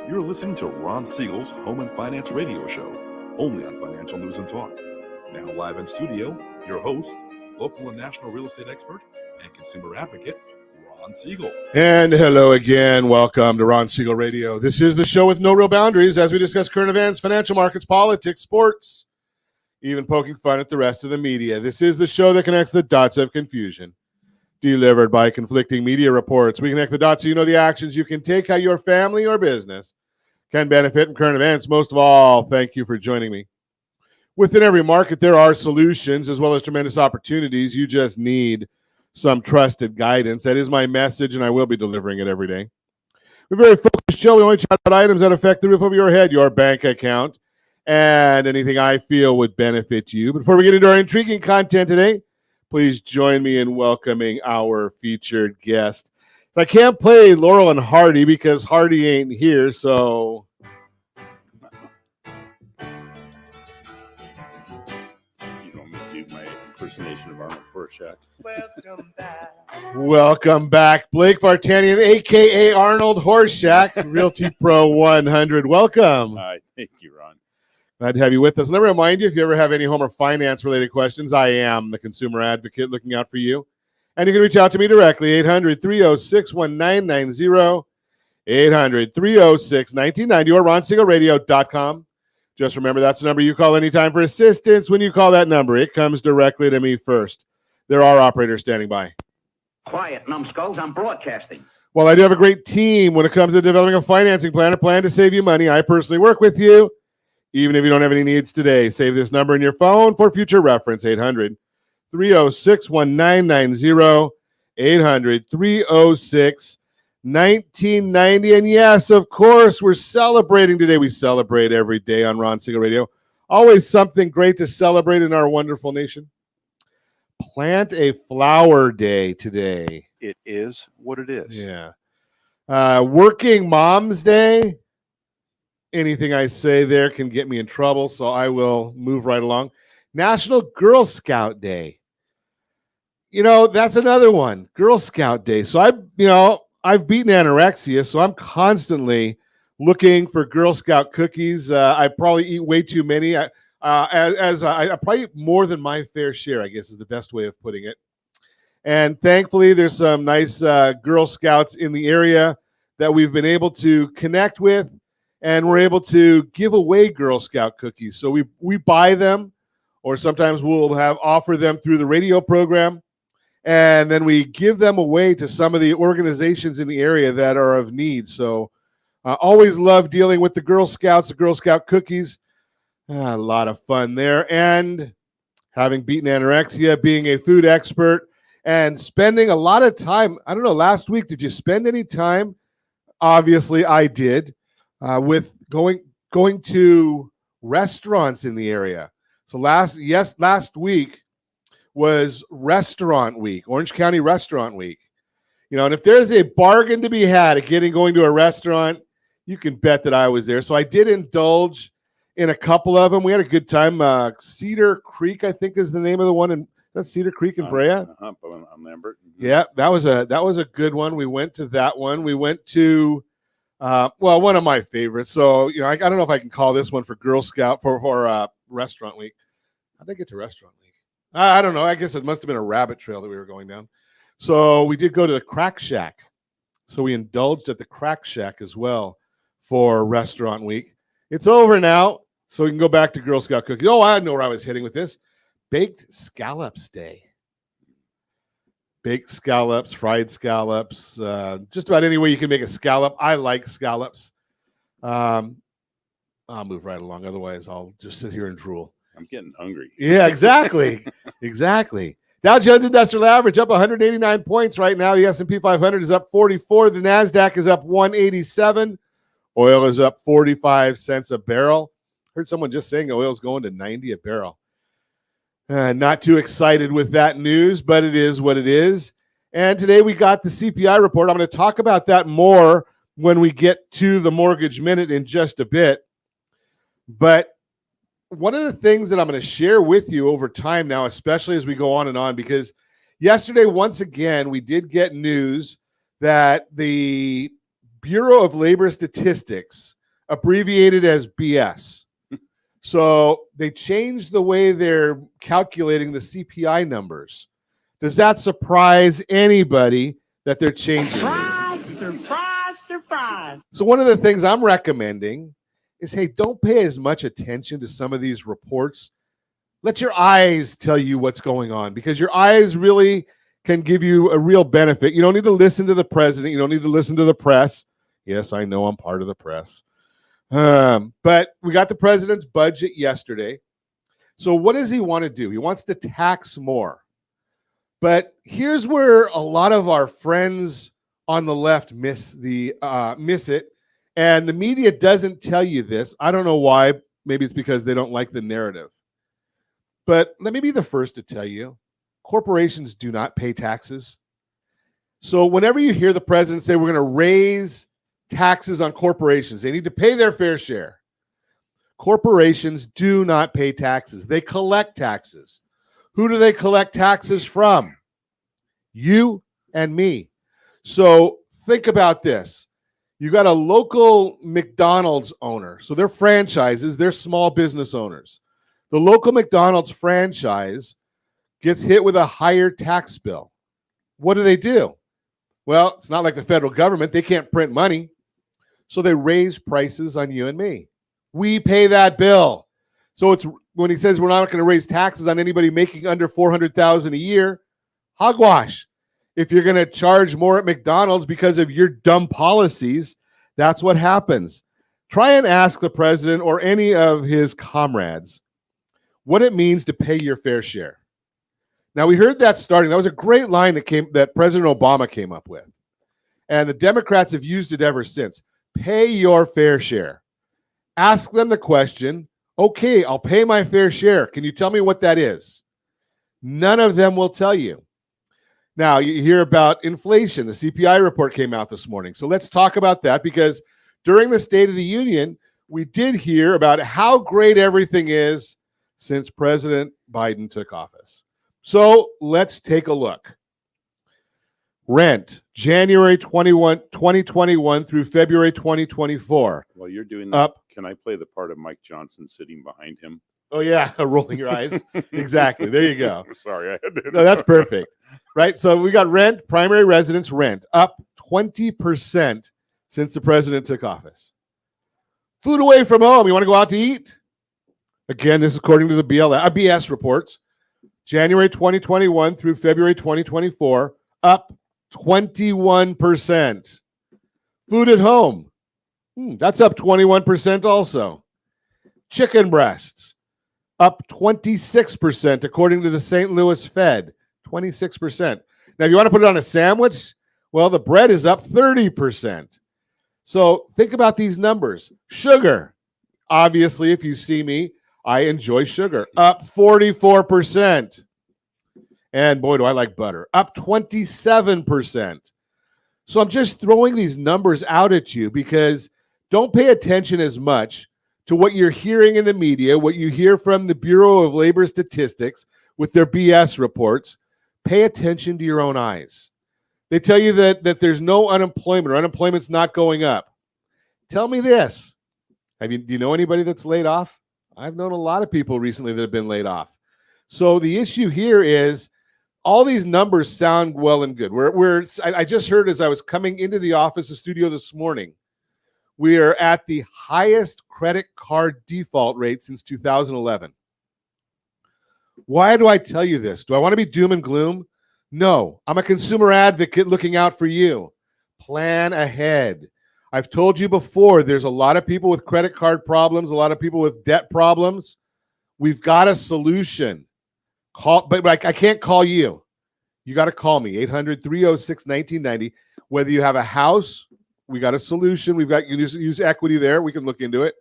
You're listening to Ron Siegel's Home and Finance Radio Show, only on Financial News and Talk. Now live in studio, your host, local and national real estate expert and consumer advocate, Ron Siegel. And hello again. Welcome to Ron Siegel Radio. This is the show with no real boundaries as we discuss current events, financial markets, politics, sports, even poking fun at the rest of the media. This is the show that connects the dots of confusion, delivered by conflicting media reports. We connect the dots so you know the actions you can take, how your family or business can benefit from current events. Most of all, thank you for joining me. Within every market, there are solutions as well as tremendous opportunities. You just need some trusted guidance. That is my message, and I will be delivering it every day. We're a very focused show. We only chat about items that affect the roof over your head, your bank account, and anything I feel would benefit you. But before we get into our intriguing content today, please join me in welcoming our featured guest. So I can't play Laurel and Hardy because Hardy ain't here, so You don't do my impersonation of Arnold Horseshack. welcome back, Blake Vartanian, a.k.a. Arnold Horseshack, Realty Pro 100. Welcome. Hi, thank you, Ron. Glad to have you with us. Let me remind you, if you ever have any home or finance-related questions, I am the consumer advocate looking out for you. And you can reach out to me directly, 800-306-1990, 800-306-1990, or ronsiegelradio.com. Just remember, that's the number you call anytime for assistance. When you call that number, it comes directly to me first. There are operators standing by. Quiet, numbskulls, I'm broadcasting. Well, I do have a great team when it comes to developing a financing plan, a plan to save you money. I personally work with you, even if you don't have any needs today. Save this number in your phone for future reference, 800-306-1990, 800-306-1990. And yes, of course, we're celebrating today. We celebrate every day on Ron Siegel Radio. Always something great to celebrate in our wonderful nation. Plant a Flower Day today. It is what it is. Yeah. Working Moms Day. Anything I say there can get me in trouble, so I will move right along. National Girl Scout Day. You know, that's another one. Girl Scout Day. So I've beaten anorexia, so I'm constantly looking for Girl Scout cookies. I probably eat way too many. I probably eat more than my fair share, I guess is the best way of putting it. And thankfully, there's some nice Girl Scouts in the area that we've been able to connect with, and we're able to give away Girl Scout cookies. So we buy them, or sometimes we'll offer them through the radio program, and then we give them away to some of the organizations in the area that are of need. So always love dealing with the Girl Scouts, the Girl Scout cookies. A lot of fun there. And having beaten anorexia, being a food expert, and spending a lot of time. I don't know, last week, did you spend any time? Obviously, I did, with going to restaurants in the area. So last week was Restaurant Week, Orange County Restaurant Week. You know, and if there's a bargain to be had at going to a restaurant, you can bet that I was there. So I did indulge in a couple of them. We had a good time. Cedar Creek, I think, is the name of the one. And that's Cedar Creek in Brea. I'm Lambert. Yeah, that was a good one. We went to that one. We went to one of my favorites. So I don't know if I can call this one for Girl Scout for Restaurant Week. How'd I get to Restaurant Week? I don't know. I guess it must have been a rabbit trail that we were going down. So we did go to the Crack Shack. So we indulged at the Crack Shack as well for Restaurant Week. It's over now, so we can go back to Girl Scout cookies. Oh, I know where I was heading with this. Baked Scallops Day. Baked scallops, fried scallops, just about any way you can make a scallop. I like scallops. I'll move right along. Otherwise, I'll just sit here and drool. I'm getting hungry. Yeah, exactly. Exactly. Dow Jones Industrial Average up 189 points right now. The S&P 500 is up 44. The NASDAQ is up 187. Oil is up 45 cents a barrel. Heard someone just saying oil is going to 90 a barrel. Not too excited with that news, but it is what it is. And today we got the CPI report. I'm going to talk about that more when we get to the Mortgage Minute in just a bit. But one of the things that I'm going to share with you over time now, especially as we go on and on, because yesterday, once again, we did get news that the Bureau of Labor Statistics abbreviated as BS. So they changed the way they're calculating the CPI numbers. Does that surprise anybody that they're changing these? Surprise. So one of the things I'm recommending is, hey, don't pay as much attention to some of these reports. Let your eyes tell you what's going on, because your eyes really can give you a real benefit. You don't need to listen to the president. You don't need to listen to the press. Yes, I know I'm part of the press. But we got the president's budget yesterday. So what does he want to do? He wants to tax more. But here's where a lot of our friends on the left miss it. And the media doesn't tell you this. I don't know why. Maybe it's because they don't like the narrative. But let me be the first to tell you, corporations do not pay taxes. So whenever you hear the president say we're going to raise taxes on corporations, they need to pay their fair share. Corporations do not pay taxes. They collect taxes. Who do they collect taxes from? You and me. So think about this. You got a local McDonald's owner. So they're franchises, they're small business owners. The local McDonald's franchise gets hit with a higher tax bill. What do? Well, it's not like the federal government. They can't print money. So they raise prices on you and me. We pay that bill. So it's when he says we're not going to raise taxes on anybody making under $400,000 a year, hogwash. If you're going to charge more at McDonald's because of your dumb policies, that's what happens. Try and ask the president or any of his comrades what it means to pay your fair share. Now, we heard that starting. That was a great line that President Obama came up with. And the Democrats have used it ever since. Pay your fair share. Ask them the question, okay, I'll pay my fair share. Can you tell me what that is? None of them will tell you. Now, you hear about inflation. The CPI report came out this morning. So let's talk about that, because during the State of the Union, we did hear about how great everything is since President Biden took office. So let's take a look. Rent, January 2021 through February 2024. While you're doing that, Up. Can I play the part of Mike Johnson sitting behind him? Oh, yeah, rolling your eyes. Exactly. There you go. Sorry, I had to. No, that's perfect. Right? So we got rent, primary residence rent, up 20% since the president took office. Food away from home. You want to go out to eat? Again, this is according to the BS reports. January 2021 through February 2024, up 21%. Food at home. That's up 21% also. Chicken breasts, up 26%, according to the St. Louis Fed. 26%. Now, if you want to put it on a sandwich, well, the bread is up 30%. So think about these numbers. Sugar. Obviously, if you see me, I enjoy sugar. Up 44%. And boy, do I like butter. Up 27%. So I'm just throwing these numbers out at you because don't pay attention as much to what you're hearing in the media, what you hear from the Bureau of Labor Statistics with their BS reports. Pay attention to your own eyes. They tell you that there's no unemployment or unemployment's not going up. Tell me this. Do you know anybody that's laid off? I've known a lot of people recently that have been laid off. So the issue here is all these numbers sound well and good. I just heard as I was coming into the office, the studio this morning, we are at the highest credit card default rate since 2011. Why do I tell you this? Do I want to be doom and gloom? No, I'm a consumer advocate looking out for you. Plan ahead. I've told you before, there's a lot of people with credit card problems, a lot of people with debt problems. We've got a solution. But I can't call you. You got to call me, 800-306-1990. Whether you have a house, we got a solution. You can use equity there. We can look into it.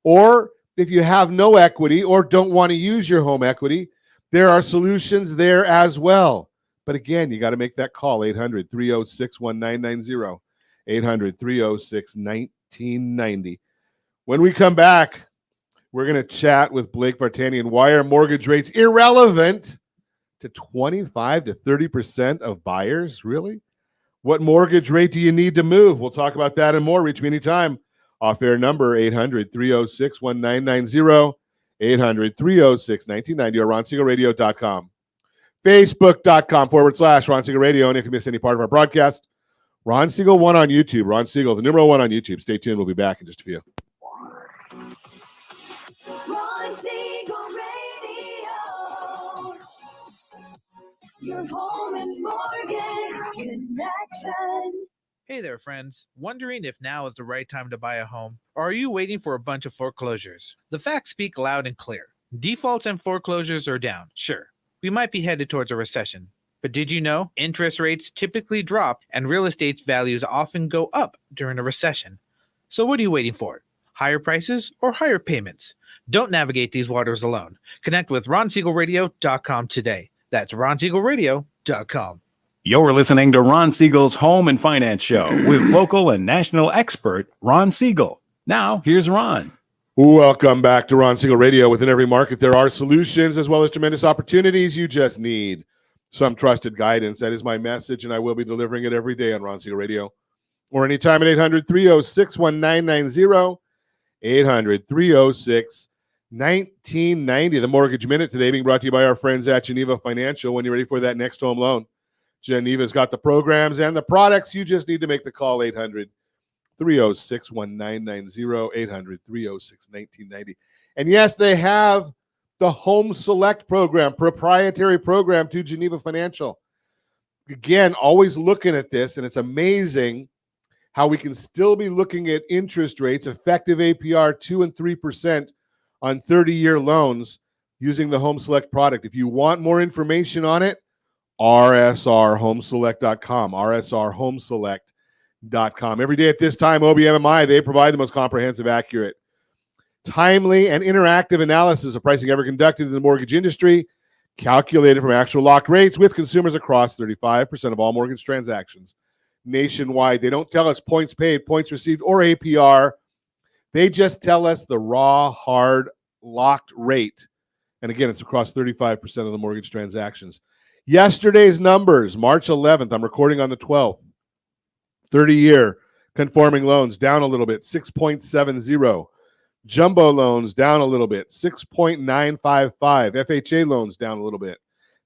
Or if you have no equity or don't want to use your home equity, there are solutions there as well. But again, you got to make that call, 800-306-1990. 800-306-1990. When we come back, we're going to chat with Blake Vartanian. Why are mortgage rates irrelevant to 25 to 30% of buyers? Really? What mortgage rate do you need to move? We'll talk about that and more. Reach me anytime Off-air number 800-306-1990, 800-306-1990, or RonSiegelRadio.com. Facebook.com/Ron Siegel Radio. And if you miss any part of our broadcast, Ron Siegel 1 on YouTube. Ron Siegel, the number 1 on YouTube. Stay tuned. We'll be back in just a few. Ron Siegel Radio. Your home and mortgage connection. Hey there, friends. Wondering if now is the right time to buy a home? Or are you waiting for a bunch of foreclosures? The facts speak loud and clear. Defaults and foreclosures are down. Sure, we might be headed towards a recession. But did you know interest rates typically drop and real estate values often go up during a recession? So what are you waiting for? Higher prices or higher payments? Don't navigate these waters alone. Connect with RonSiegelRadio.com today. That's RonSiegelRadio.com. You're listening to Ron Siegel's Home and Finance Show with local and national expert Ron Siegel. Now, here's Ron. Welcome back to Ron Siegel Radio. Within every market, there are solutions as well as tremendous opportunities. You just need some trusted guidance. That is my message, and I will be delivering it every day on Ron Siegel Radio. Or anytime at 800-306-1990, 800-306-1990. The Mortgage Minute today being brought to you by our friends at Geneva Financial. When you're ready for that next home loan, Geneva's got the programs and the products. You just need to make the call, 800-306-1990, 800-306-1990. And yes, they have the Home Select program, proprietary program to Geneva Financial. Again, always looking at this, and it's amazing how we can still be looking at interest rates, effective APR 2 and 3% on 30-year loans using the Home Select product. If you want more information on it, rsrhomeselect.com, rsrhomeselect.com. Every day at this time, OBMMI, they provide the most comprehensive, accurate, timely, and interactive analysis of pricing ever conducted in the mortgage industry, calculated from actual locked rates with consumers across 35% of all mortgage transactions nationwide. They don't tell us points paid, points received, or APR. They just tell us the raw, hard, locked rate. And again, it's across 35% of the mortgage transactions. Yesterday's numbers, March 11th, I'm recording on the 12th. 30-year conforming loans down a little bit, 6.70. Jumbo loans down a little bit, 6.955. FHA loans down a little bit,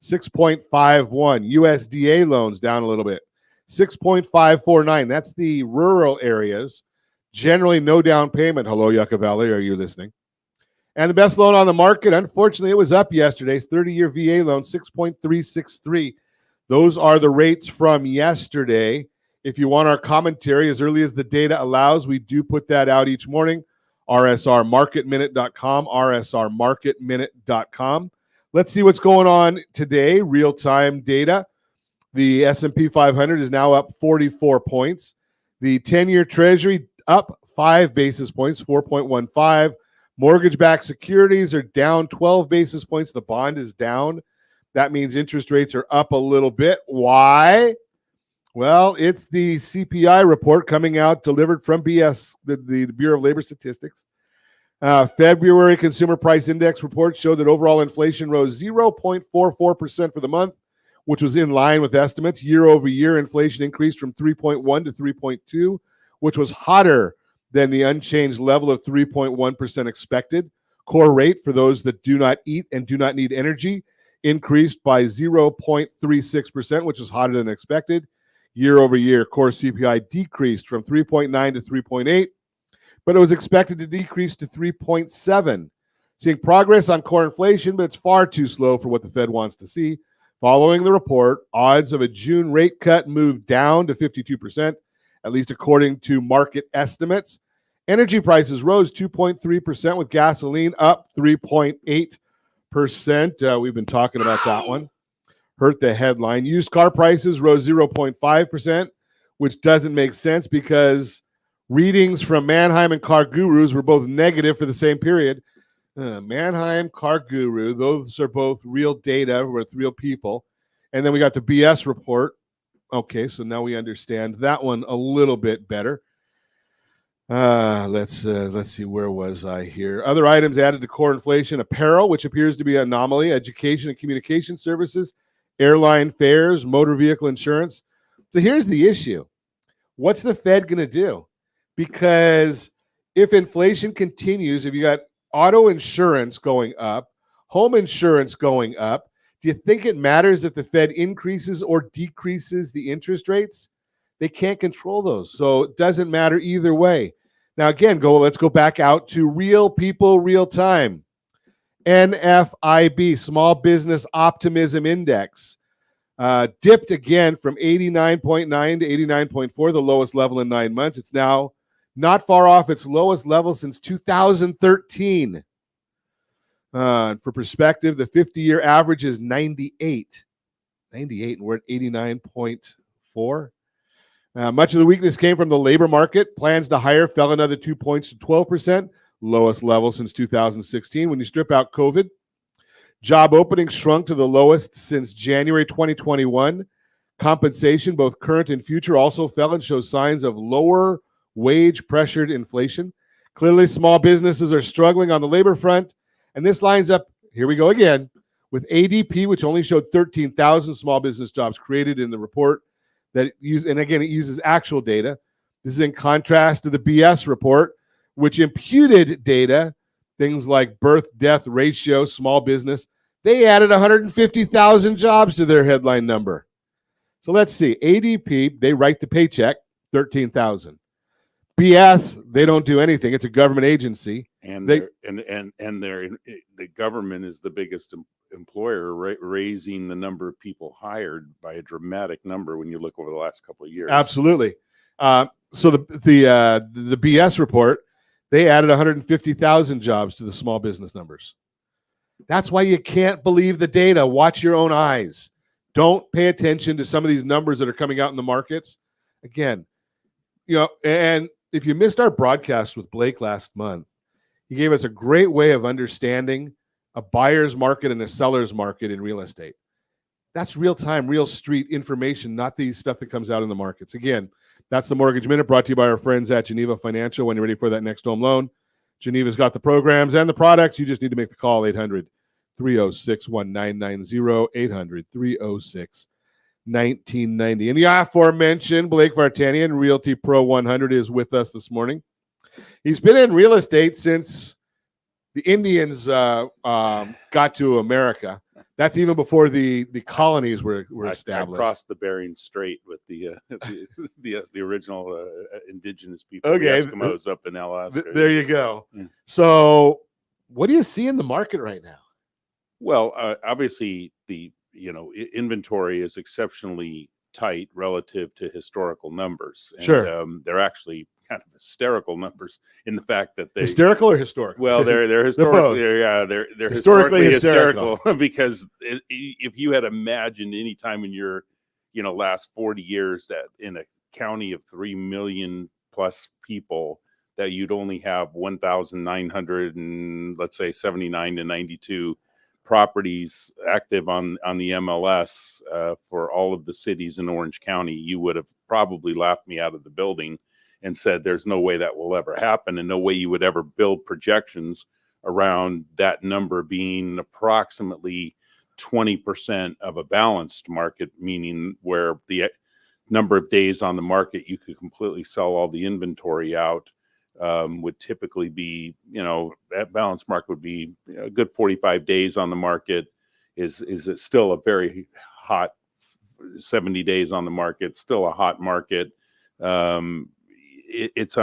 6.51. USDA loans down a little bit, 6.549. That's the rural areas. Generally no down payment. Hello, Yucca Valley. Are you listening? And the best loan on the market, unfortunately, it was up yesterday. 30-year VA loan, 6.363. Those are the rates from yesterday. If you want our commentary as early as the data allows, we do put that out each morning. rsrmarketminute.com, rsrmarketminute.com. Let's see what's going on today. Real-time data. The S&P 500 is now up 44 points. The 10-year Treasury up 5 basis points, 4.15. Mortgage-backed securities are down 12 basis points. The bond is down. That means interest rates are up a little bit. Why? Well, it's the CPI report coming out, delivered from BS, the Bureau of Labor Statistics. February Consumer Price Index report showed that overall inflation rose 0.44% for the month, which was in line with estimates. Year over year, inflation increased from 3.1 to 3.2, which was hotter than the unchanged level of 3.1% expected. Core rate for those that do not eat and do not need energy increased by 0.36%, which is hotter than expected. Year over year, core CPI decreased from 3.9 to 3.8, but it was expected to decrease to 3.7. Seeing progress on core inflation, but it's far too slow for what the Fed wants to see. Following the report, odds of a June rate cut moved down to 52%, at least according to market estimates. Energy prices rose 2.3%, with gasoline up 3.8%. We've been talking about that one. Hurt the headline. Used car prices rose 0.5%, which doesn't make sense because readings from Manheim and Car Gurus were both negative for the same period. Manheim, Car Guru, those are both real data with real people. And then we got the BS report. Okay, so now we understand that one a little bit better. Let's see, where was I here? Other items added to core inflation: apparel, which appears to be an anomaly, education and communication services, airline fares, motor vehicle insurance. So here's the issue. What's the Fed going to do? Because if inflation continues, if you got auto insurance going up, home insurance going up, do you think it matters if the Fed increases or decreases the interest rates? They can't control those. So it doesn't matter either way. Now, again, let's go back out to real people, real time. NFIB, Small Business Optimism Index, dipped again from 89.9 to 89.4, the lowest level in 9 months. It's now not far off its lowest level since 2013. For perspective, the 50-year average is 98. 98, and we're at 89.4. Much of the weakness came from the labor market. Plans to hire fell another 2 points to 12%, lowest level since 2016. When you strip out COVID, job openings shrunk to the lowest since January 2021. Compensation, both current and future, also fell and shows signs of lower wage-pressured inflation. Clearly, small businesses are struggling on the labor front, and this lines up, here we go again, with ADP, which only showed 13,000 small business jobs created in the report. It uses actual data. This is in contrast to the BS report, which imputed data, things like birth, death ratio, small business. They added 150,000 jobs to their headline number. So let's see. ADP, they write the paycheck, 13,000. BS, they don't do anything. It's a government agency. And the government is the biggest employer, raising the number of people hired by a dramatic number when you look over the last couple of years. Absolutely. So the BS report, they added 150,000 jobs to the small business numbers. That's why you can't believe the data. Watch your own eyes. Don't pay attention to some of these numbers that are coming out in the markets. Again, and if you missed our broadcast with Blake last month, he gave us a great way of understanding a buyer's market and a seller's market in real estate. That's real-time, real street information, not the stuff that comes out in the markets. Again, that's the Mortgage Minute brought to you by our friends at Geneva Financial. When you're ready for that next home loan, Geneva's got the programs and the products. You just need to make the call, 800-306-1990, 800-306-1990. And the aforementioned Blake Vartanian, Realty Pro 100, is with us this morning. He's been in real estate since the Indians got to America. That's even before the colonies were established. I crossed the Bering Strait with the original indigenous people, okay, the Eskimos up in Alaska. There you go. Yeah. So what do you see in the market right now? Well, obviously the inventory is exceptionally tight relative to historical numbers. And, sure. They're actually kind of hysterical numbers in the fact that they hysterical or historic. Well, they're historically, they're historically hysterical because if you had imagined any time in your last 40 years that in a county of 3 million plus people that you'd only have 1,900 and let's say 79 to 92 properties active on the MLS for all of the cities in Orange County, you would have probably laughed me out of the building and said there's no way that will ever happen, and no way you would ever build projections around that number being approximately 20% of a balanced market, meaning where the number of days on the market you could completely sell all the inventory out would typically be, that balanced market would be a good 45 days on the market. Is it still a very hot 70 days on the market, still a hot market? It's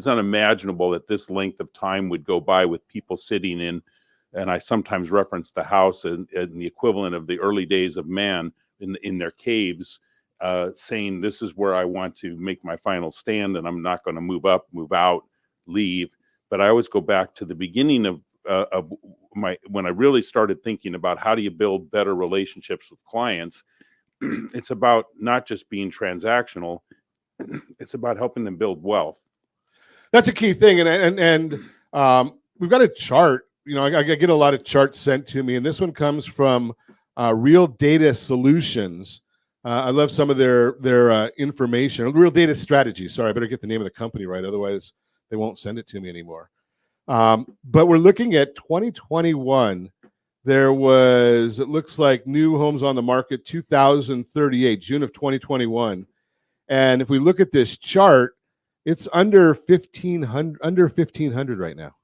unimaginable that this length of time would go by with people sitting in, and I sometimes reference the house and the equivalent of the early days of man in their caves, saying this is where I want to make my final stand, and I'm not going to move up, move out, leave. But I always go back to the beginning of when I really started thinking about how do you build better relationships with clients. It's about not just being transactional. It's about helping them build wealth. That's a key thing. And we've got a chart. I get a lot of charts sent to me, and this one comes from Real Data Solutions. I love some of their information. Real Data Strategy. Sorry, I better get the name of the company right. Otherwise, they won't send it to me anymore. But we're looking at 2021. There was, it looks like, new homes on the market, 2,038, June of 2021. And if we look at this chart, it's under 1,500 right now.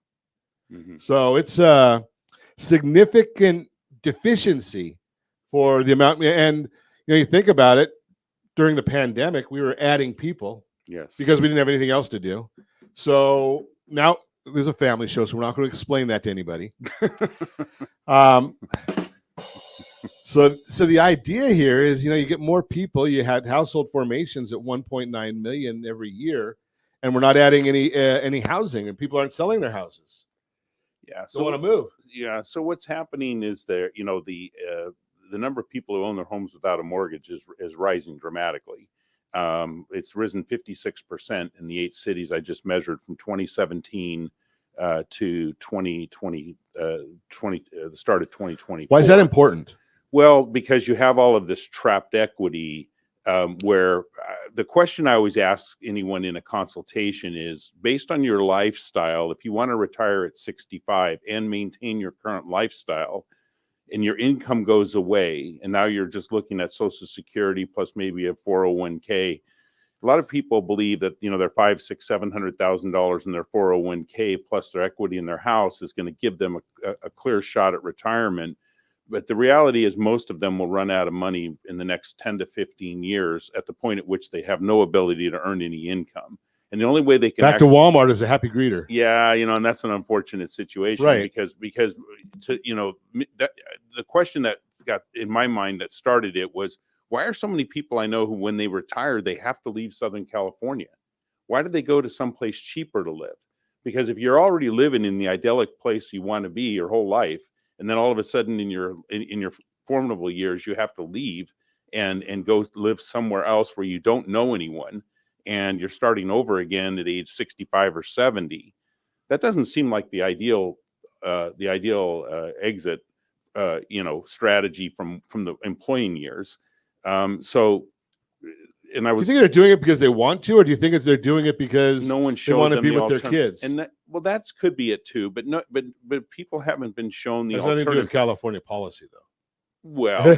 Mm-hmm. So it's a significant deficiency for the amount. And you think about it, during the pandemic, we were adding people because we didn't have anything else to do. So now there's a family show, so we're not going to explain that to anybody. So the idea here is, you get more people. You had household formations at 1.9 million every year, and we're not adding any housing, and people aren't selling their houses. Yeah, so want to move. Yeah, so what's happening is the number of people who own their homes without a mortgage is rising dramatically. It's risen 56% in the 8 cities I just measured from 2017 to 2020, the start of 2020. Why is that important? Well, because you have all of this trapped equity, where the question I always ask anyone in a consultation is, based on your lifestyle, if you want to retire at 65 and maintain your current lifestyle, and your income goes away, and now you're just looking at Social Security plus maybe a 401k. A lot of people believe that their $500,000, $600,000, $700,000 in their 401k plus their equity in their house is going to give them a clear shot at retirement. But the reality is most of them will run out of money in the next 10 to 15 years at the point at which they have no ability to earn any income. And the only way they can to Walmart is a happy greeter. Yeah, and that's an unfortunate situation, right? Because the question that got in my mind that started it was, why are so many people I know who, when they retire, they have to leave Southern California? Why do they go to someplace cheaper to live? Because if you're already living in the idyllic place you want to be your whole life, and then all of a sudden in your formidable years you have to leave and go live somewhere else where you don't know anyone, and you're starting over again at age 65 or 70, that doesn't seem like the ideal exit strategy from the employing years. Do you think they're doing it because they want to, or do you think they're doing it because no one they want to be with their kids? And that could be it too. But people haven't been shown the alternative. Nothing to do with California policy, though. Well,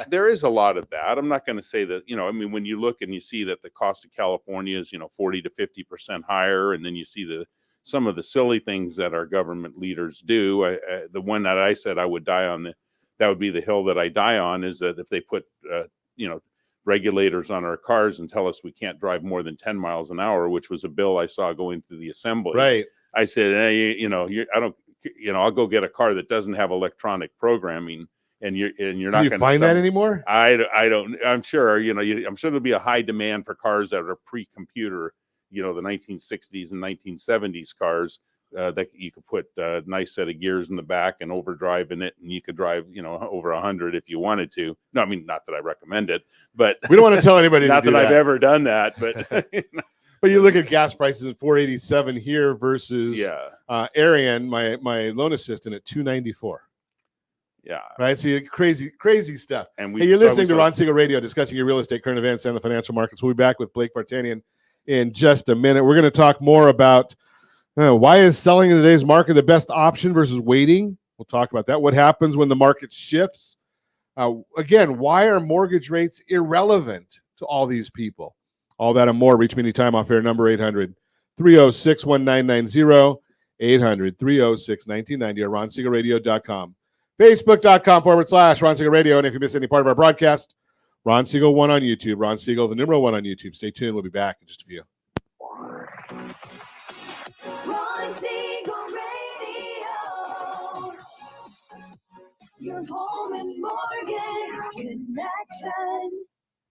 there is a lot of that. I'm not going to say that. When you look and you see that the cost of California is 40 to 50% higher, and then you see some of the silly things that our government leaders do. The one that I said I would die on, that would be the hill that I die on, is that if they put regulators on our cars and tell us we can't drive more than 10 miles an hour, which was a bill I saw going through the assembly. Right. I said, hey, I'll go get a car that doesn't have electronic programming, and you're not going to find that anymore. I don't. I'm sure. I'm sure there'll be a high demand for cars that are pre-computer. The 1960s and 1970s cars that you could put a nice set of gears in the back and overdrive in it, and you could drive, over 100 if you wanted to. No, not that I recommend it, but we don't want to tell anybody. Not that I've ever done that, but but you look at gas prices at $487 here versus Arian, my loan assistant, at $294. Yeah. Right. So crazy stuff. And you're listening to Ron Siegel Radio, discussing your real estate, current events, and the financial markets. We'll be back with Blake Vartanian in just a minute. We're going to talk more about why is selling in today's market the best option versus waiting. We'll talk about that. What happens when the market shifts? Again, why are mortgage rates irrelevant to all these people? All that and more. Reach me anytime off air, number 800-306-1990, 800-306-1990, or RonSiegelRadio.com. Facebook.com/Ron Siegel Radio. And if you miss any part of our broadcast, Ron Siegel 1 on YouTube. Ron Siegel, the number 1 on YouTube. Stay tuned. We'll be back in just a few. Ron Siegel Radio. Your home and mortgage connection.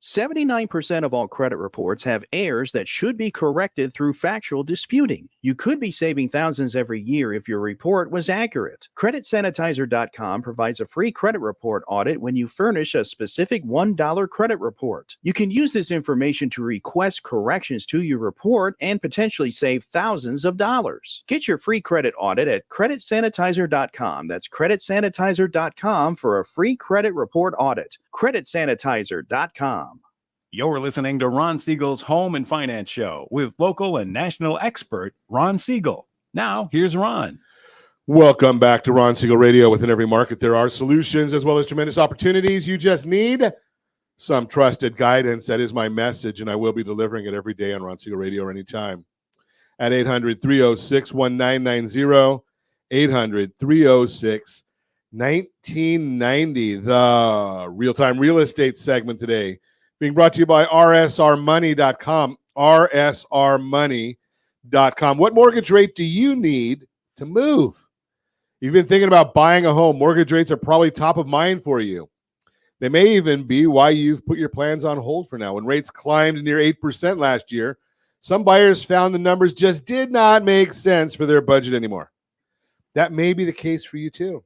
79% of all credit reports have errors that should be corrected through factual disputing. You could be saving thousands every year if your report was accurate. CreditSanitizer.com provides a free credit report audit when you furnish a specific $1 credit report. You can use this information to request corrections to your report and potentially save thousands of dollars. Get your free credit audit at CreditSanitizer.com. That's CreditSanitizer.com for a free credit report audit. CreditSanitizer.com. You're listening to Ron Siegel's Home and Finance Show with local and national expert Ron Siegel. Now, here's Ron. Welcome back to Ron Siegel Radio. Within every market, there are solutions as well as tremendous opportunities. You just need some trusted guidance. That is my message, and I will be delivering it every day on Ron Siegel Radio or anytime. at 800-306-1990, 800-306-1990. The real-time real estate segment today being brought to you by rsrmoney.com, rsrmoney.com. What mortgage rate do you need to move? You've been thinking about buying a home. Mortgage rates are probably top of mind for you. They may even be why you've put your plans on hold for now. When rates climbed near 8% last year, some buyers found the numbers just did not make sense for their budget anymore. That may be the case for you too.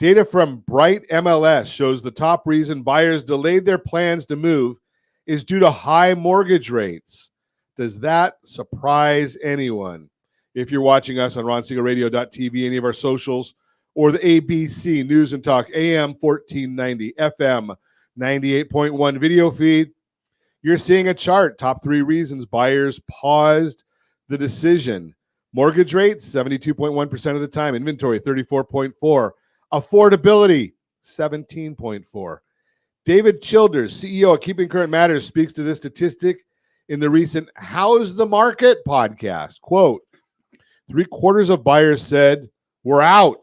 Data from Bright MLS shows the top reason buyers delayed their plans to move is due to high mortgage rates. Does that surprise anyone? If you're watching us on RonSiegelRadio.tv, any of our socials, or the ABC News and Talk AM 1490, FM 98.1 video feed, you're seeing a chart. Top 3 reasons buyers paused the decision. Mortgage rates, 72.1% of the time. Inventory, 34.4%. Affordability, 17.4%. David Childers, CEO of Keeping Current Matters, speaks to this statistic in the recent How's the Market podcast. Quote, 3/4 of buyers said, we're out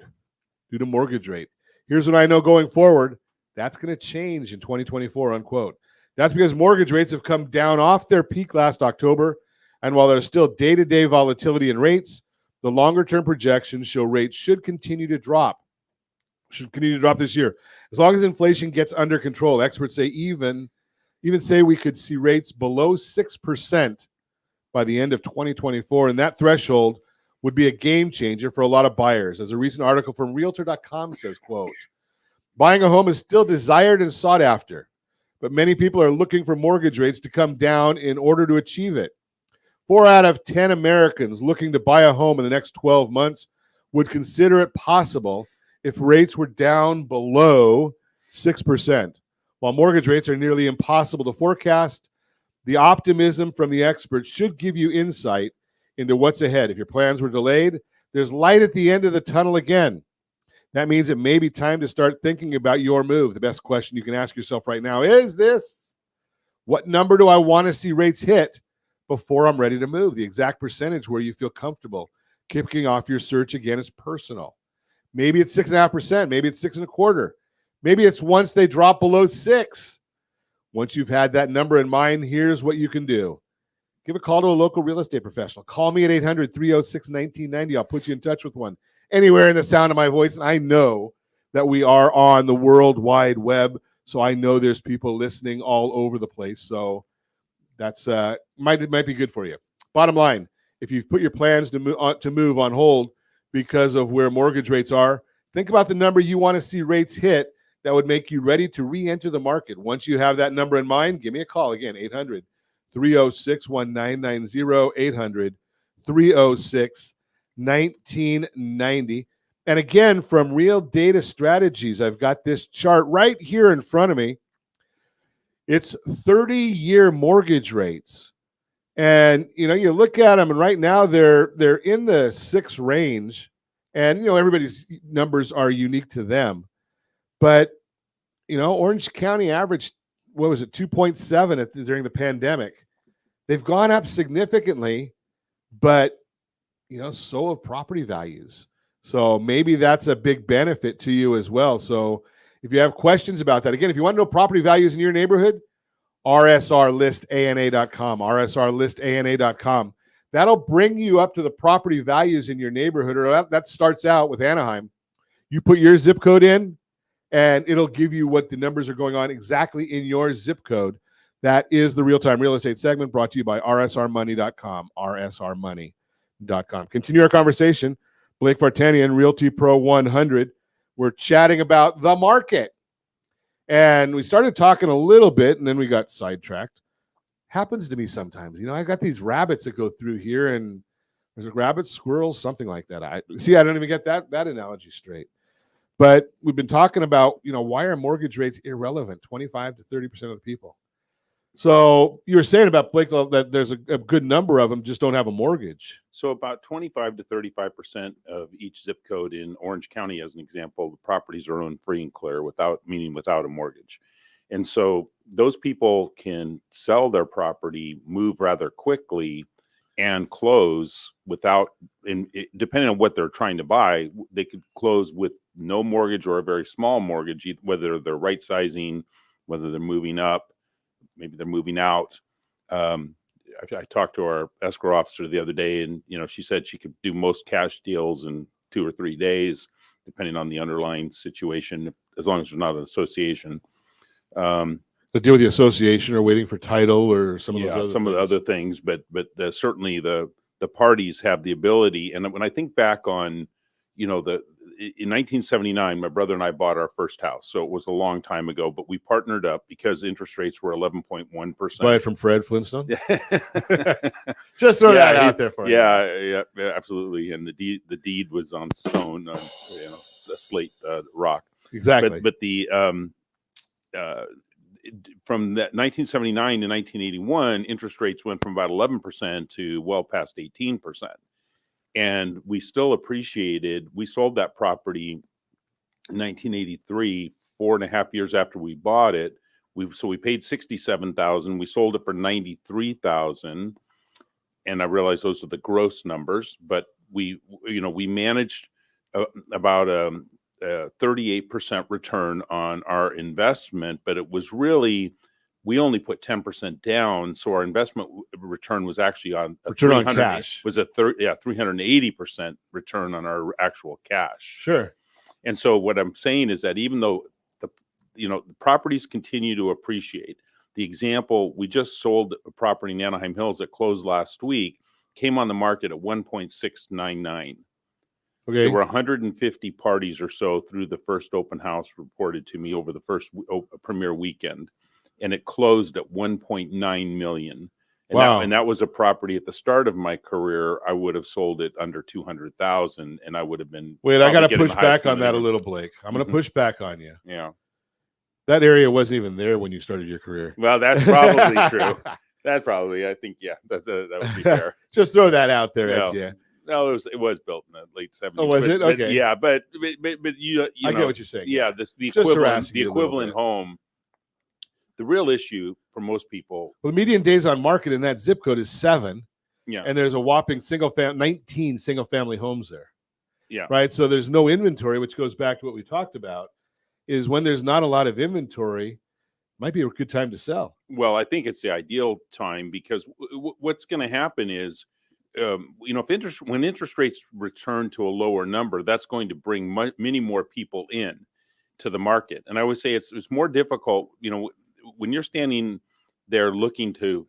due to mortgage rate. Here's what I know going forward. That's going to change in 2024, unquote. That's because mortgage rates have come down off their peak last October. And while there's still day-to-day volatility in rates, the longer-term projections show rates should continue to drop this year. As long as inflation gets under control, experts say even say we could see rates below 6% by the end of 2024. And that threshold would be a game changer for a lot of buyers. As a recent article from Realtor.com says, quote, buying a home is still desired and sought after, but many people are looking for mortgage rates to come down in order to achieve it. 4 out of 10 Americans looking to buy a home in the next 12 months would consider it possible if rates were down below 6%. While mortgage rates are nearly impossible to forecast, the optimism from the experts should give you insight into what's ahead. If your plans were delayed, there's light at the end of the tunnel again. That means it may be time to start thinking about your move. The best question you can ask yourself right now is this: what number do I want to see rates hit before I'm ready to move? The exact percentage where you feel comfortable kicking off your search again is personal. Maybe it's 6.5%. Maybe it's 6.25%. Maybe it's once they drop below 6. Once you've had that number in mind, here's what you can do. Give a call to a local real estate professional. Call me at 800-306-1990. I'll put you in touch with one anywhere in the sound of my voice. And I know that we are on the World Wide Web, so I know there's people listening all over the place. So that's might be good for you. Bottom line, if you've put your plans to move on hold because of where mortgage rates are, think about the number you want to see rates hit that would make you ready to re-enter the market. Once you have that number in mind, give me a call. Again, 800-306-1990, 800-306-1990. And again, from Real Data Strategies, I've got this chart right here in front of me. It's 30-year mortgage rates. And, you look at them, and right now they're in the 6 range. And, everybody's numbers are unique to them. But, Orange County averaged, 2.7 during the pandemic. They've gone up significantly, but, so have property values. So maybe that's a big benefit to you as well. So if you have questions about that, again, if you want to know property values in your neighborhood, rsrlistana.com, rsrlistana.com. That'll bring you up to the property values in your neighborhood, or that starts out with Anaheim. You put your zip code in, and it'll give you what the numbers are going on exactly in your zip code. That is the real-time real estate segment brought to you by rsrmoney.com, rsrmoney.com. Continue our conversation. Blake Vartanian, Realty Pro 100. We're chatting about the market. And we started talking a little bit, and then we got sidetracked. Happens to me sometimes. I've got these rabbits that go through here, and there's rabbits, squirrels, something like that. I don't even get that analogy straight. But we've been talking about, why are mortgage rates irrelevant? 25 to 30% of the people. So you were saying about, Blake, that there's a good number of them just don't have a mortgage. So about 25 to 35% of each zip code in Orange County, as an example, the properties are owned free and clear without a mortgage. And so those people can sell their property, move rather quickly and close without, depending on what they're trying to buy, they could close with no mortgage or a very small mortgage, whether they're right sizing, whether they're moving up, maybe they're moving out. I talked to our escrow officer the other day, and she said she could do most cash deals in 2 or 3 days, depending on the underlying situation, as long as there's not an association. To deal with the association or waiting for title or some of those of the other things, but certainly the parties have the ability. And when I think back on, in 1979, my brother and I bought our first house, so it was a long time ago. But we partnered up because interest rates were 11.1%. Buy it from Fred Flintstone. Just throw that out there for you. Yeah, absolutely. And the deed was on stone, a slate rock. Exactly. But the from that 1979 to 1981, interest rates went from about 11% to well past 18%. And we still appreciated. We sold that property in 1983, 4.5 years after we bought it. We paid $67,000. We sold it for $93,000, and I realize those are the gross numbers. But we managed about a 38% return on our investment, but it was really, we only put 10% down, so our investment return was actually on return on cash was 380% return on our actual cash. Sure. And so what I'm saying is that even though the properties continue to appreciate, the example, we just sold a property in Anaheim Hills that closed last week, came on the market at 1.699. Okay. There were 150 parties or so through the first open house reported to me over the first premiere weekend, and it closed at 1.9 million. And wow. And that was a property at the start of my career. I would have sold it under 200,000, and I would have been. Wait, I got to push back on that a little, Blake. I'm going to push back on you. Yeah. That area wasn't even there when you started your career. Well, that's probably true. That probably, I think, yeah, that would be fair. Just throw that out there, yeah. No, it was built in the late 70s. Oh, was it? Okay. Yeah, but you I get what you're saying. Yeah, the equivalent home. The real issue for most people. Well, the median days on market in that zip code is 7. Yeah. And there's a whopping 19 single family homes there. Yeah. Right. So there's no inventory, which goes back to what we talked about, is when there's not a lot of inventory, might be a good time to sell. Well, I think it's the ideal time, because what's going to happen is, when interest rates return to a lower number, that's going to bring many more people in to the market. And I would say it's more difficult, when you're standing there looking to,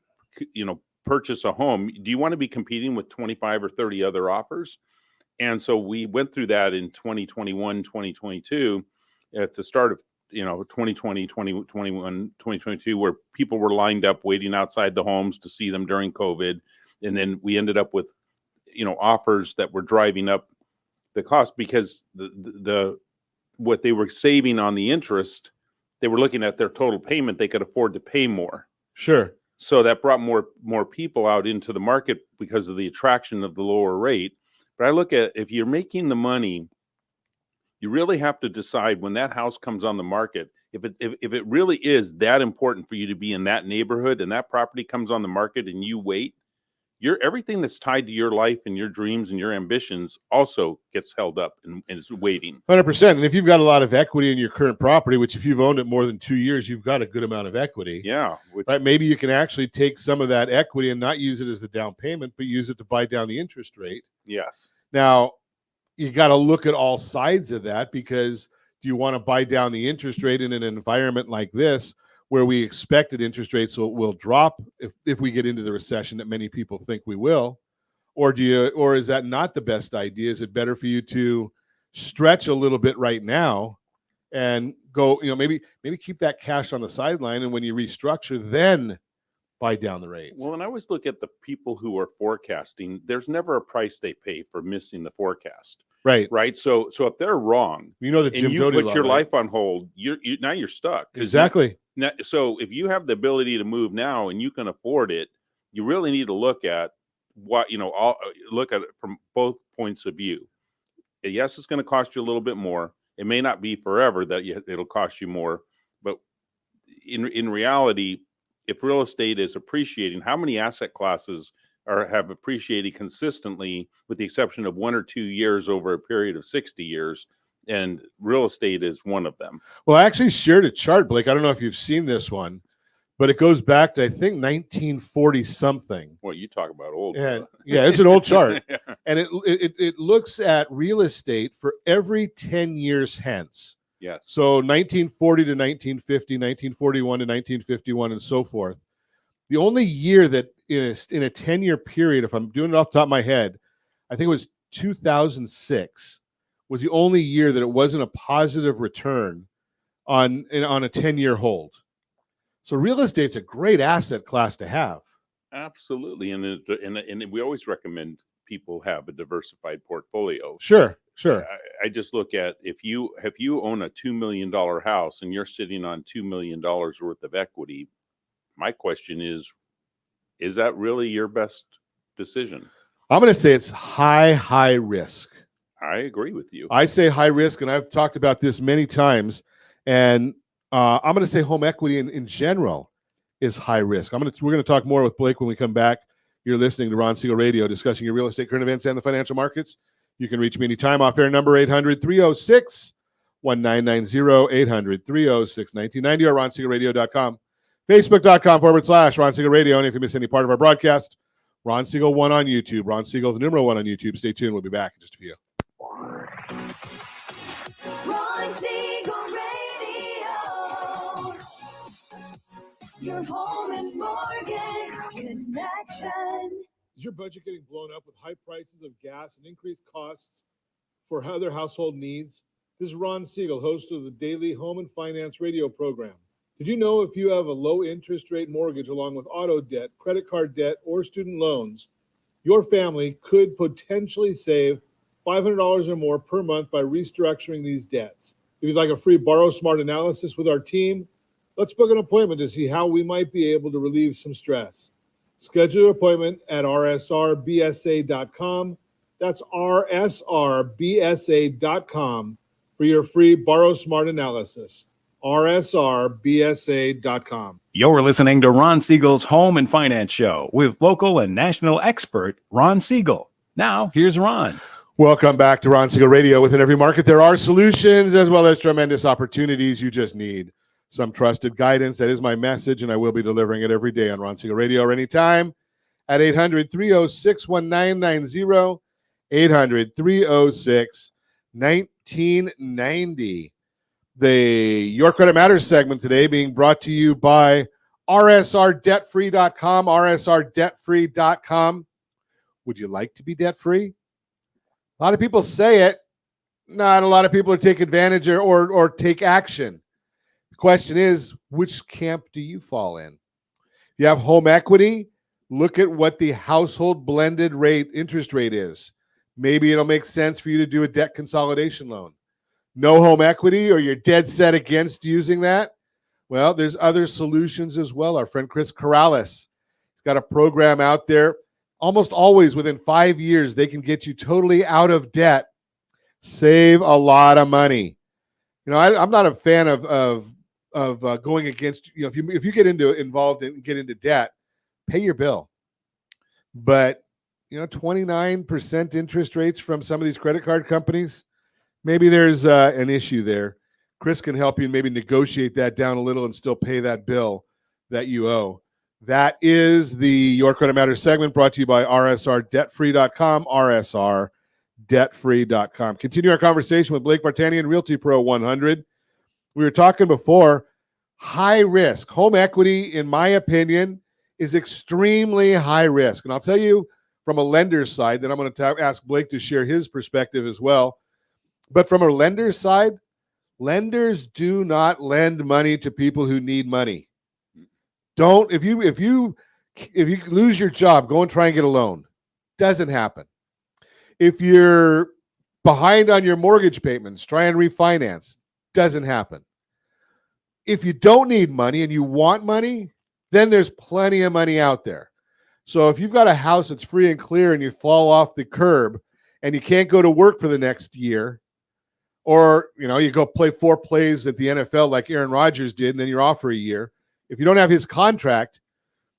purchase a home. Do you want to be competing with 25 or 30 other offers? And so we went through that in 2021, 2022, at the start of 2020, 2021, 2022, where people were lined up waiting outside the homes to see them during COVID. And then we ended up with, offers that were driving up the cost, because the what they were saving on the interest, they were looking at their total payment. They could afford to pay more. Sure. So that brought more people out into the market because of the attraction of the lower rate. But I look at, if you're making the money, you really have to decide when that house comes on the market, if it really is that important for you to be in that neighborhood, and that property comes on the market and you wait, everything that's tied to your life and your dreams and your ambitions also gets held up and is waiting. 100%. And if you've got a lot of equity in your current property, which if you've owned it more than 2 years, you've got a good amount of equity. Yeah. Right. Maybe you can actually take some of that equity and not use it as the down payment, but use it to buy down the interest rate. Yes. Now, you got to look at all sides of that, because do you want to buy down the interest rate in an environment like this, where we expected interest rates will drop if we get into the recession that many people think we will? Or is that not the best idea? Is it better for you to stretch a little bit right now and go, maybe keep that cash on the sideline, and when you restructure, then buy down the rate? Well, and I always look at the people who are forecasting. There's never a price they pay for missing the forecast. Right. So if they're wrong, that Jim you Doty put your life on hold, now you're stuck. Exactly. So if you have the ability to move now and you can afford it, you really need to look at look at it from both points of view. Yes, it's going to cost you a little bit more. It may not be forever that it'll cost you more, but in reality, if real estate is appreciating, how many asset classes or have appreciated consistently, with the exception of 1 or 2 years over a period of 60 years. And real estate is one of them. Well, I actually shared a chart, Blake. I don't know if you've seen this one, but it goes back to, I think, 1940 something. Well, you talk about old. And, yeah, it's an old chart. Yeah. And it looks at real estate for every 10 years hence. Yes. So 1940 to 1950, 1941 to 1951, and so forth. The only year that in a 10-year period, if I'm doing it off the top of my head, I think it was 2006 was the only year that it wasn't a positive return on a 10-year hold. So real estate's a great asset class to have. Absolutely. And we always recommend people have a diversified portfolio. Sure. I just look at if you own a $2 million house and you're sitting on $2 million worth of equity, my question is that really your best decision? I'm going to say it's high risk. I agree with you. I say high risk, and I've talked about this many times. And I'm going to say home equity in general is high risk. We're going to talk more with Blake when we come back. You're listening to Ron Siegel Radio, discussing your real estate, current events, and the financial markets. You can reach me anytime. Off-air number 800-306-1990, 800-306-1990, or ronsiegelradio.com. Facebook.com/Ron Siegel Radio. And if you miss any part of our broadcast, Ron Siegel 1 on YouTube. Ron Siegel, the number 1 on YouTube. Stay tuned. We'll be back in just a few. Ron Siegel Radio. Your home and mortgage connection. Is your budget getting blown up with high prices of gas and increased costs for other household needs? This is Ron Siegel, host of the daily home and finance radio program. Did you know if you have a low interest rate mortgage along with auto debt, credit card debt, or student loans, your family could potentially save $500 or more per month by restructuring these debts? If you'd like a free Borrow Smart analysis with our team, let's book an appointment to see how we might be able to relieve some stress. Schedule your appointment at rsrbsa.com. That's rsrbsa.com for your free Borrow Smart analysis. rsrbsa.com. You're listening to Ron Siegel's Home and Finance Show with local and national expert Ron Siegel. Now, here's Ron. Welcome back to Ron Siegel Radio. Within every market, there are solutions as well as tremendous opportunities. You just need some trusted guidance. That is my message, and I will be delivering it every day on Ron Siegel Radio or anytime at 800-306-1990, 800-306-1990. The Your Credit Matters segment today being brought to you by rsrdebtfree.com, rsrdebtfree.com. Would you like to be debt-free? A lot of people say it. Not a lot of people take advantage or take action. The question is, which camp do you fall in? If you have home equity, look at what the household blended interest rate is. Maybe it'll make sense for you to do a debt consolidation loan. No home equity, or you're dead set against using that? Well, there's other solutions as well. Our friend Chris Corrales, he's got a program out there. Almost always within 5 years, they can get you totally out of debt, save a lot of money. You know, I'm not a fan of going against, you know, if you get involved and get into debt, pay your bill. But, you know, 29% interest rates from some of these credit card companies, maybe there's an issue there. Chris can help you maybe negotiate that down a little and still pay that bill that you owe. That is the Your Credit Matters segment brought to you by rsrdebtfree.com, rsrdebtfree.com. Continue our conversation with Blake Vartanian, Realty Pro 100. We were talking before, high risk. Home equity, in my opinion, is extremely high risk. And I'll tell you from a lender's side, that I'm going to ask Blake to share his perspective as well. But from a lender's side, lenders do not lend money to people who need money. Don't, if you lose your job, go and try and get a loan. Doesn't happen. If you're behind on your mortgage payments, try and refinance. Doesn't happen. If you don't need money and you want money, then there's plenty of money out there. So if you've got a house that's free and clear and you fall off the curb and you can't go to work for the next year, or, you know, you go play 4 plays at the NFL like Aaron Rodgers did, and then you're off for a year. If you don't have his contract,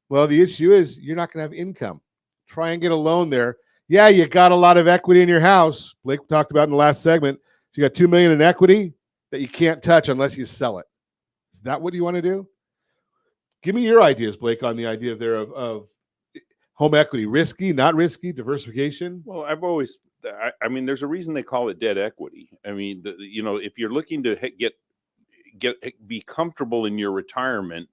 well, the issue is you're not going to have income. try and get a loan there. Yeah, you got a lot of equity in your house. Blake talked about in the last segment. So you got $2 million in equity that you can't touch unless you sell it. Is that what you want to do? Give me your ideas, Blake, on the idea of home equity. Risky, not risky, diversification? Well, I mean, there's a reason they call it debt equity. I mean, if you're looking to be comfortable in your retirement,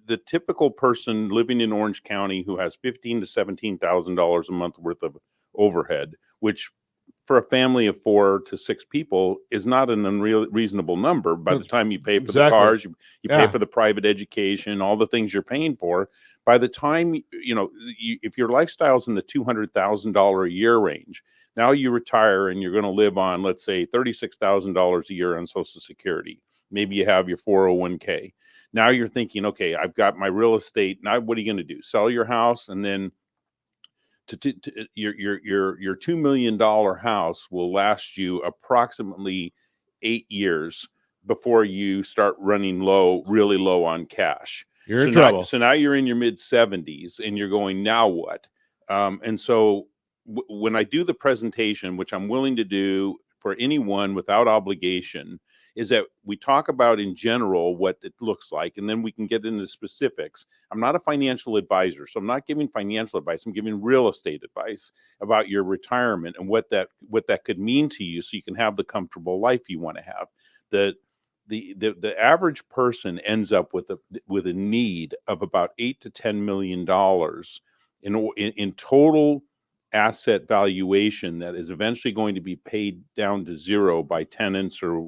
the typical person living in Orange County who has $15,000 to $17,000 a month worth of overhead, which for a family of 4 to 6 people is not an unreasonable number. By the time you pay for the cars, you pay for the private education, all the things you're paying for. By the time, if your lifestyle's in the $200,000 a year range, now you retire and you're going to live on, let's say, $36,000 a year on Social Security. Maybe you have your 401k. Now you're thinking, okay, I've got my real estate. Now what are you going to do? Sell your house, and then your $2 million house will last you approximately 8 years before you start running really low on cash. You're in trouble. So now you're in your mid 70s and you're going, now what? And so when I do the presentation, which I'm willing to do for anyone without obligation, is that we talk about in general what it looks like, and then we can get into specifics. I'm not a financial advisor, so I'm not giving financial advice. I'm giving real estate advice about your retirement and what that could mean to you, so you can have the comfortable life you want to have. The average person ends up with a need of about $8 to $10 million in total asset valuation that is eventually going to be paid down to zero by tenants or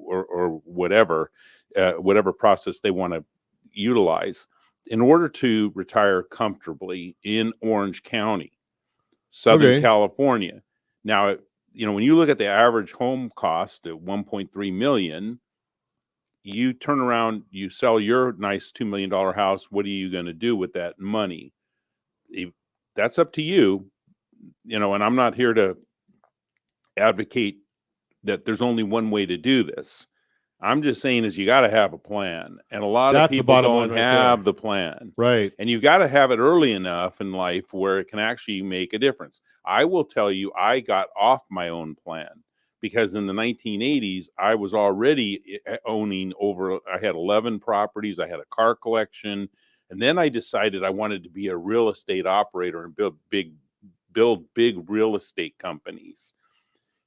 whatever process they want to utilize in order to retire comfortably in Orange County, Southern California. Now, when you look at the average home cost at $1.3 million, you turn around, you sell your nice $2 million house. What are you going to do with that money? That's up to you. And I'm not here to advocate that there's only one way to do this. I'm just saying is you got to have a plan. And a lot of people don't have the plan. Right. And you've got to have it early enough in life where it can actually make a difference. I will tell you, I got off my own plan because in the 1980s, I was already owning I had 11 properties. I had a car collection. And then I decided I wanted to be a real estate operator and build big real estate companies.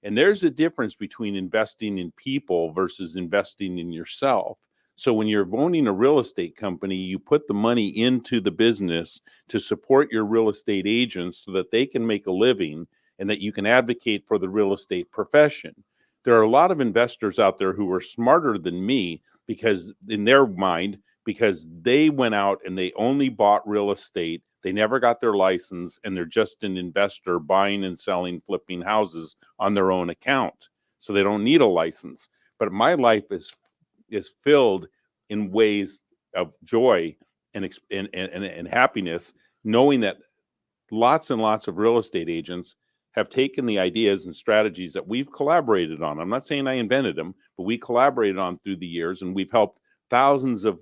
And there's a difference between investing in people versus investing in yourself. So when you're owning a real estate company, you put the money into the business to support your real estate agents so that they can make a living and that you can advocate for the real estate profession. There are a lot of investors out there who are smarter than me because in their mind, because they went out and they only bought real estate. They never got their license, and they're just an investor buying and selling, flipping houses on their own account. So they don't need a license. But my life is filled in ways of joy and happiness, knowing that lots and lots of real estate agents have taken the ideas and strategies that we've collaborated on. I'm not saying I invented them, but we collaborated on through the years, and we've helped thousands of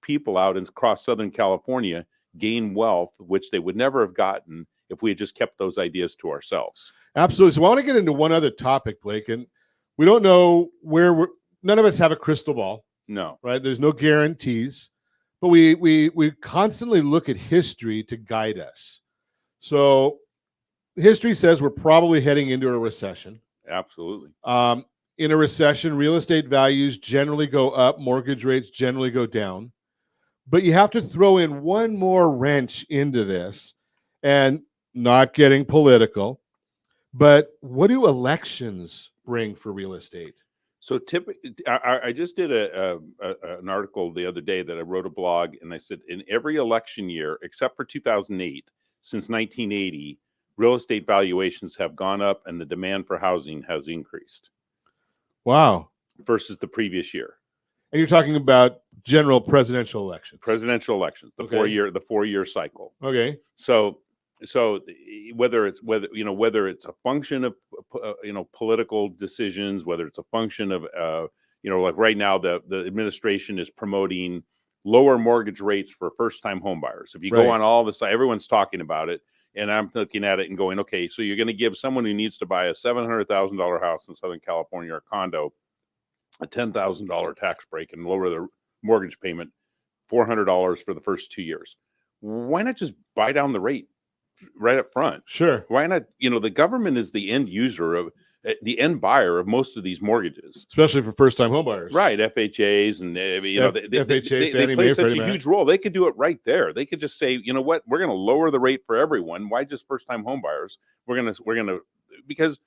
people out across Southern California gain wealth, which they would never have gotten if we had just kept those ideas to ourselves. Absolutely. So I want to get into one other topic, Blake, and we don't know none of us have a crystal ball. No. Right? There's no guarantees, but we constantly look at history to guide us. So history says we're probably heading into a recession. Absolutely. In a recession, real estate values generally go up, mortgage rates generally go down. But you have to throw in one more wrench into this, and not getting political, but what do elections bring for real estate? So typically, I just did an article the other day that I wrote a blog, and I said in every election year, except for 2008, since 1980, real estate valuations have gone up and the demand for housing has increased. Wow. Versus the previous year. And you're talking about general presidential elections. Presidential elections, the 4-year cycle. Okay. So whether it's a function of political decisions, whether it's a function of like right now the administration is promoting lower mortgage rates for first-time home buyers. If you go on all this, everyone's talking about it. And I'm looking at it and going, okay, so you're going to give someone who needs to buy a $700,000 house in Southern California or a condo a $10,000 tax break and lower their mortgage payment $400 for the first 2 years. Why not just buy down the rate right up front? Sure. Why not? The government is the end user of the end buyer of most of these mortgages, especially for first-time home buyers. Right, FHAs and they play such a huge role. They could do it right there. They could just say, you know what, we're going to lower the rate for everyone. Why just first-time home buyers? We're gonna because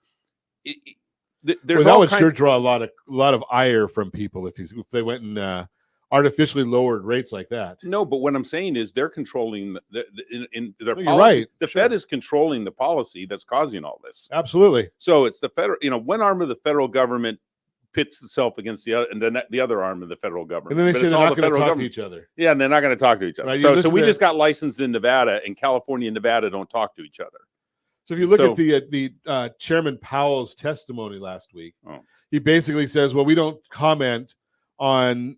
there's that would sure draw a lot of ire from people if they went and artificially lowered rates like that. No, but what I'm saying is they're controlling in their policy. You're right. The Fed is controlling the policy that's causing all this. Absolutely. So it's the federal, one arm of the federal government pits itself against the other, and then the other arm of the federal government. And then they say they're not going to talk to each other. Yeah, and they're not going to talk to each other. Right, so we just got licensed in Nevada, and California and Nevada don't talk to each other. So if you look at the Chairman Powell's testimony last week, he basically says, well, we don't comment on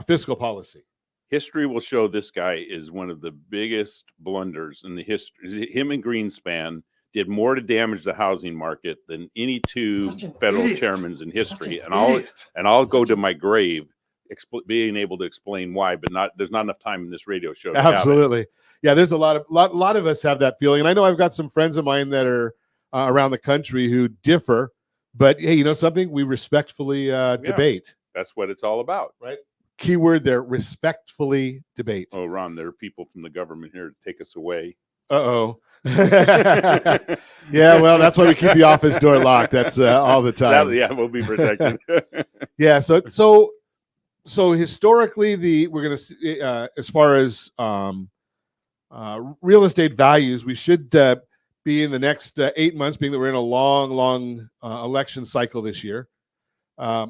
fiscal policy. History will show this guy is one of the biggest blunders in the history. Him and Greenspan did more to damage the housing market than any two federal chairmen in history. And I'll go to my grave being able to explain why, but there's not enough time in this radio show to absolutely. Yeah, there's a lot of us have that feeling. And I know I've got some friends of mine that are around the country who differ, but hey, you know something? We respectfully debate. That's what it's all about. Right. Keyword there, respectfully debate. Oh, Ron, there are people from the government here to take us away. Uh-oh. Yeah, well, that's why we keep the office door locked. That's all the time. We'll be protected. Yeah, so historically, we're going to see, as far as real estate values, we should be in the next 8 months, being that we're in a long election cycle this year.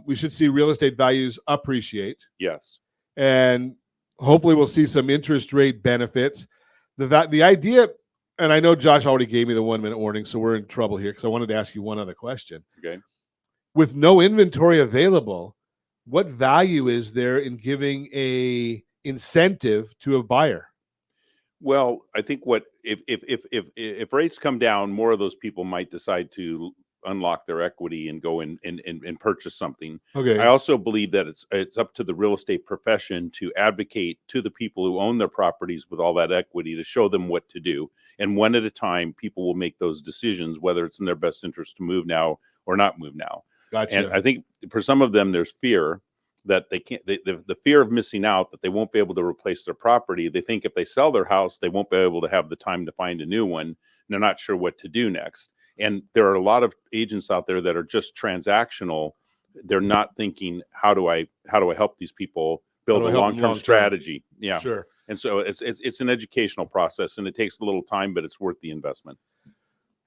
We should see real estate values appreciate. Yes. And hopefully we'll see some interest rate benefits. The idea, and I know Josh already gave me the 1 minute warning, so we're in trouble here because I wanted to ask you one other question. Okay. With no inventory available, what value is there in giving a incentive to a buyer? Well, I think if rates come down, more of those people might decide to unlock their equity and go and purchase something. Okay. I also believe that it's up to the real estate profession to advocate to the people who own their properties with all that equity to show them what to do. And one at a time, people will make those decisions, whether it's in their best interest to move now or not move now. Gotcha. And I think for some of them, there's fear that they can't, the fear of missing out, that they won't be able to replace their property. They think if they sell their house, they won't be able to have the time to find a new one. And they're not sure what to do next. And there are a lot of agents out there that are just transactional. They're not thinking, how do I help these people build a long-term strategy? Yeah, sure. And so it's an educational process, and it takes a little time, but it's worth the investment.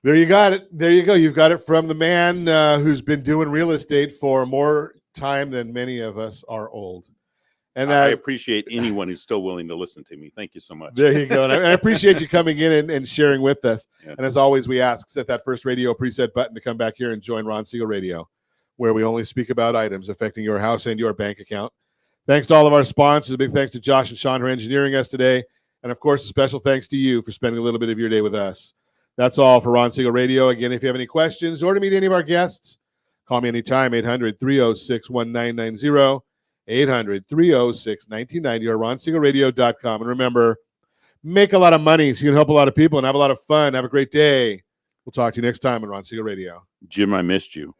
There you got it. There you go. You've got it from the man who's been doing real estate for more time than many of us are old. And I appreciate anyone who's still willing to listen to me. Thank you so much. There you go. And I appreciate you coming in and sharing with us. Yeah. And as always, we ask, set that first radio preset button to come back here and join Ron Siegel Radio, where we only speak about items affecting your house and your bank account. Thanks to all of our sponsors. A big thanks to Josh and Sean for engineering us today. And, of course, a special thanks to you for spending a little bit of your day with us. That's all for Ron Siegel Radio. Again, if you have any questions or to meet any of our guests, call me anytime, 800-306-1990. 800-306-1990 or ronsiegelradio.com. And remember, make a lot of money so you can help a lot of people and have a lot of fun. Have a great day. We'll talk to you next time on Ron Siegel Radio. Jim, I missed you.